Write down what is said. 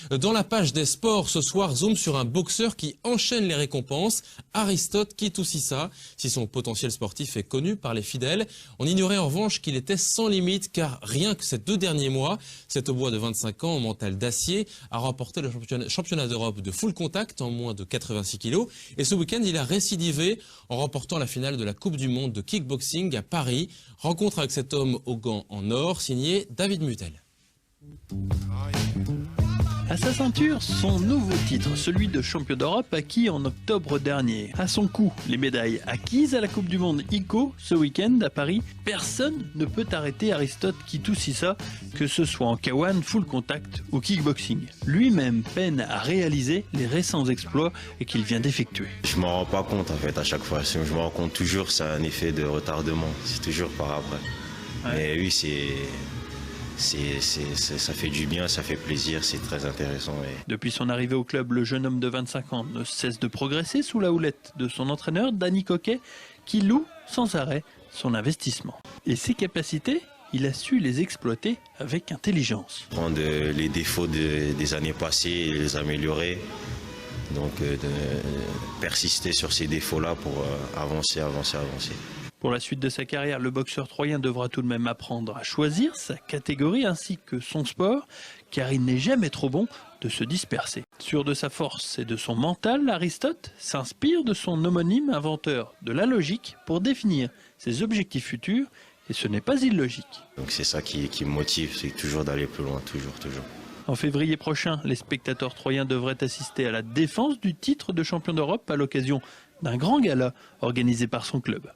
Dans la page des sports, ce soir, zoom sur un boxeur qui enchaîne les récompenses, Aristote Kitoussissa. Si son potentiel sportif est connu par les fidèles, on ignorait en revanche qu'il était sans limite, car rien que ces 2 derniers mois, cet Aubois de 25 ans, au mental d'acier, a remporté le championnat d'Europe de full contact en moins de 86 kilos. Et ce week-end, il a récidivé en remportant la finale de la Coupe du Monde de kickboxing à Paris. Rencontre avec cet homme aux gants en or, signé David Mutel. À sa ceinture, son nouveau titre, celui de champion d'Europe acquis en octobre dernier. À son cou, les médailles acquises à la Coupe du Monde ICO ce week-end à Paris. Personne ne peut arrêter Aristote Kitoussissa, que ce soit en K1, full contact ou kickboxing. Lui-même peine à réaliser les récents exploits et qu'il vient d'effectuer. Je m'en rends pas compte en fait à chaque fois. Si je me rends compte toujours, c'est un effet de retardement. C'est toujours par après. Ouais. Mais oui, ça fait du bien, ça fait plaisir, c'est très intéressant. Depuis son arrivée au club, le jeune homme de 25 ans ne cesse de progresser sous la houlette de son entraîneur, Danny Coquet, qui loue sans arrêt son investissement. Et ses capacités, il a su les exploiter avec intelligence. Prendre les défauts des années passées et les améliorer. Donc de persister sur ces défauts-là pour avancer. Pour la suite de sa carrière, le boxeur troyen devra tout de même apprendre à choisir sa catégorie ainsi que son sport, car il n'est jamais trop bon de se disperser. Sûr de sa force et de son mental, Aristote s'inspire de son homonyme inventeur de la logique pour définir ses objectifs futurs, et ce n'est pas illogique. Donc c'est ça qui me motive, c'est toujours d'aller plus loin, toujours. En février prochain, les spectateurs troyens devraient assister à la défense du titre de champion d'Europe à l'occasion d'un grand gala organisé par son club.